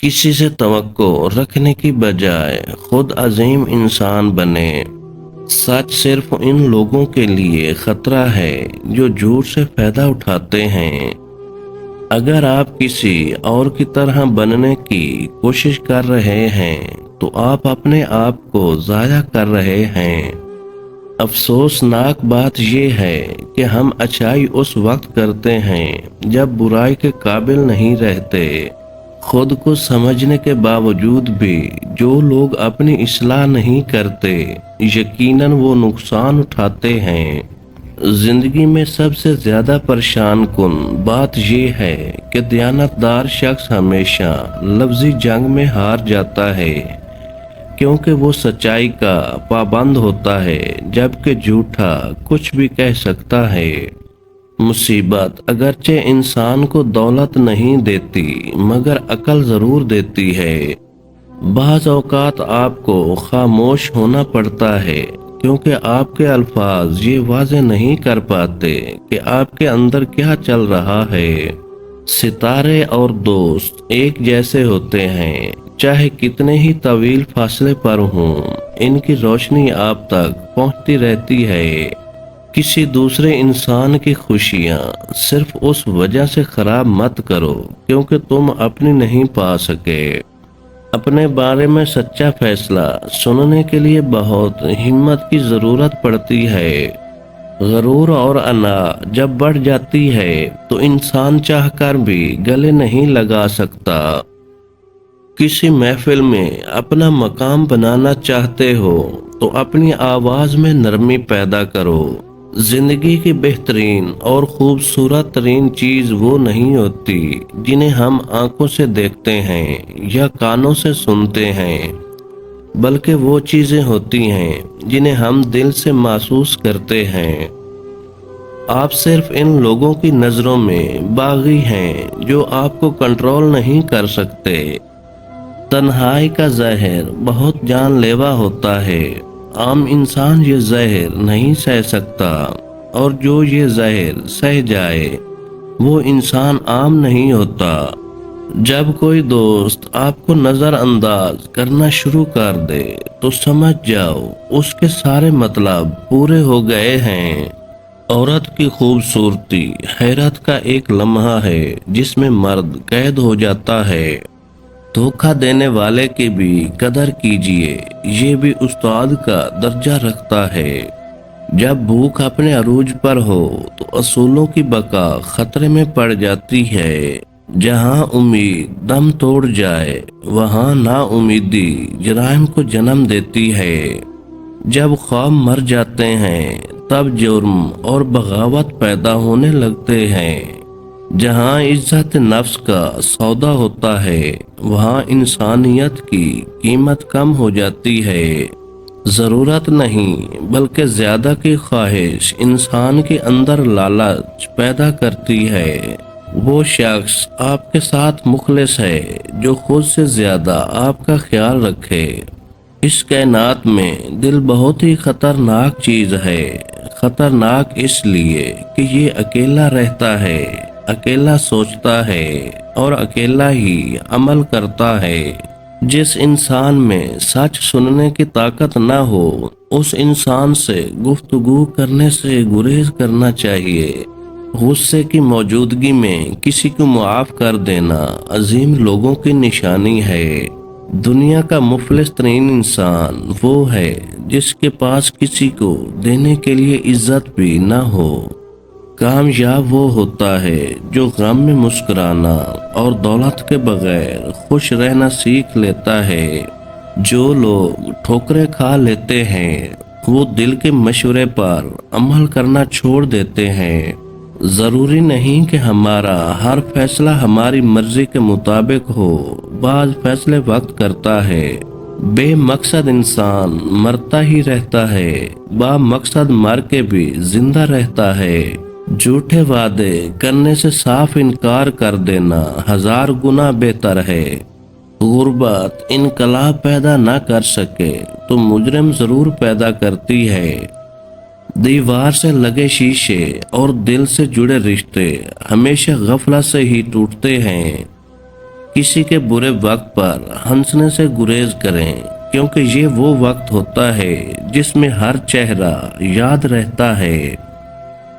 کسی سے توقع رکھنے کی بجائے خود عظیم انسان بنے۔ سچ صرف ان لوگوں کے لیے خطرہ ہے جو جھوٹ سے فائدہ اٹھاتے ہیں۔ اگر آپ کسی اور کی طرح بننے کی کوشش کر رہے ہیں تو آپ اپنے آپ کو ضائع کر رہے ہیں۔ افسوسناک بات یہ ہے کہ ہم اچھائی اس وقت کرتے ہیں جب برائی کے قابل نہیں رہتے۔ خود کو سمجھنے کے باوجود بھی جو لوگ اپنی اصلاح نہیں کرتے یقیناً وہ نقصان اٹھاتے ہیں۔ زندگی میں سب سے زیادہ پریشان کن بات یہ ہے کہ دیانتدار شخص ہمیشہ لفظی جنگ میں ہار جاتا ہے، کیونکہ وہ سچائی کا پابند ہوتا ہے جبکہ جھوٹا کچھ بھی کہہ سکتا ہے۔ مصیبت اگرچہ انسان کو دولت نہیں دیتی مگر عقل ضرور دیتی ہے۔ بعض اوقات آپ کو خاموش ہونا پڑتا ہے کیونکہ آپ کے الفاظ یہ واضح نہیں کر پاتے کہ آپ کے اندر کیا چل رہا ہے۔ ستارے اور دوست ایک جیسے ہوتے ہیں، چاہے کتنے ہی طویل فاصلے پر ہوں، ان کی روشنی آپ تک پہنچتی رہتی ہے۔ کسی دوسرے انسان کی خوشیاں صرف اس وجہ سے خراب مت کرو کیونکہ تم اپنی نہیں پا سکے۔ اپنے بارے میں سچا فیصلہ سننے کے لیے بہت ہمت کی ضرورت پڑتی ہے۔ غرور اور انا جب بڑھ جاتی ہے تو انسان چاہ کر بھی گلے نہیں لگا سکتا۔ کسی محفل میں اپنا مقام بنانا چاہتے ہو تو اپنی آواز میں نرمی پیدا کرو۔ زندگی کی بہترین اور خوبصورت ترین چیز وہ نہیں ہوتی جنہیں ہم آنکھوں سے دیکھتے ہیں یا کانوں سے سنتے ہیں، بلکہ وہ چیزیں ہوتی ہیں جنہیں ہم دل سے محسوس کرتے ہیں۔ آپ صرف ان لوگوں کی نظروں میں باغی ہیں جو آپ کو کنٹرول نہیں کر سکتے۔ تنہائی کا زہر بہت جان لیوا ہوتا ہے۔ عام انسان یہ زہر نہیں سہ سکتا، اور جو یہ زہر سہ جائے وہ انسان عام نہیں ہوتا۔ جب کوئی دوست آپ کو نظر انداز کرنا شروع کر دے تو سمجھ جاؤ اس کے سارے مطلب پورے ہو گئے ہیں۔ عورت کی خوبصورتی حیرت کا ایک لمحہ ہے جس میں مرد قید ہو جاتا ہے۔ دھوکہ دینے والے کی بھی قدر کیجیے، یہ بھی استاد کا درجہ رکھتا ہے۔ جب بھوک اپنے عروج پر ہو تو اصولوں کی بقا خطرے میں پڑ جاتی ہے۔ جہاں امید دم توڑ جائے وہاں نا امیدی جرائم کو جنم دیتی ہے۔ جب خواب مر جاتے ہیں تب جرم اور بغاوت پیدا ہونے لگتے ہیں۔ جہاں عزت نفس کا سودا ہوتا ہے وہاں انسانیت کی قیمت کم ہو جاتی ہے۔ ضرورت نہیں بلکہ زیادہ کی خواہش انسان کے اندر لالچ پیدا کرتی ہے۔ وہ شخص آپ کے ساتھ مخلص ہے جو خود سے زیادہ آپ کا خیال رکھے۔ اس کائنات میں دل بہت ہی خطرناک چیز ہے۔ خطرناک اس لیے کہ یہ اکیلا رہتا ہے، اکیلا سوچتا ہے اور اکیلا ہی عمل کرتا ہے۔ جس انسان میں سچ سننے کی طاقت نہ ہو اس انسان سے گفتگو کرنے سے گریز کرنا چاہیے۔ غصے کی موجودگی میں کسی کو معاف کر دینا عظیم لوگوں کی نشانی ہے۔ دنیا کا مفلس ترین انسان وہ ہے جس کے پاس کسی کو دینے کے لیے عزت بھی نہ ہو۔ کامیاب وہ ہوتا ہے جو غم میں مسکرانا اور دولت کے بغیر خوش رہنا سیکھ لیتا ہے۔ جو لوگ ٹھوکریں کھا لیتے ہیں وہ دل کے مشورے پر عمل کرنا چھوڑ دیتے ہیں۔ ضروری نہیں کہ ہمارا ہر فیصلہ ہماری مرضی کے مطابق ہو، بعض فیصلے وقت کرتا ہے۔ بے مقصد انسان مرتا ہی رہتا ہے، با مقصد مر کے بھی زندہ رہتا ہے۔ جھوٹے وعدے کرنے سے صاف انکار کر دینا ہزار گنا بہتر ہے۔ غربت انقلاب پیدا نہ کر سکے تو مجرم ضرور پیدا کرتی ہے۔ دیوار سے لگے شیشے اور دل سے جڑے رشتے ہمیشہ غفلت سے ہی ٹوٹتے ہیں۔ کسی کے برے وقت پر ہنسنے سے گریز کریں، کیونکہ یہ وہ وقت ہوتا ہے جس میں ہر چہرہ یاد رہتا ہے۔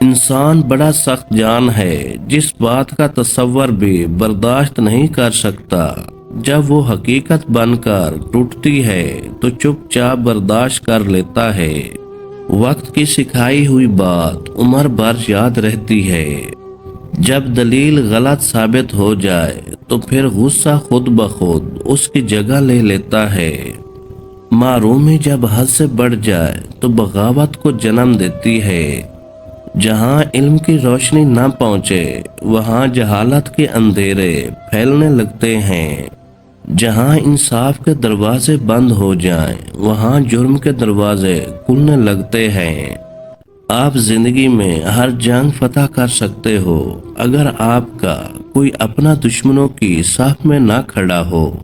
انسان بڑا سخت جان ہے، جس بات کا تصور بھی برداشت نہیں کر سکتا، جب وہ حقیقت بن کر ٹوٹتی ہے تو چپ چاپ برداشت کر لیتا ہے۔ وقت کی سکھائی ہوئی بات عمر بھر یاد رہتی ہے۔ جب دلیل غلط ثابت ہو جائے تو پھر غصہ خود بخود اس کی جگہ لے لیتا ہے۔ محرومی جب حد سے بڑھ جائے تو بغاوت کو جنم دیتی ہے۔ جہاں علم کی روشنی نہ پہنچے وہاں جہالت کے اندھیرے پھیلنے لگتے ہیں۔ جہاں انصاف کے دروازے بند ہو جائیں وہاں جرم کے دروازے کھلنے لگتے ہیں۔ آپ زندگی میں ہر جنگ فتح کر سکتے ہو، اگر آپ کا کوئی اپنا دشمنوں کی صف میں نہ کھڑا ہو۔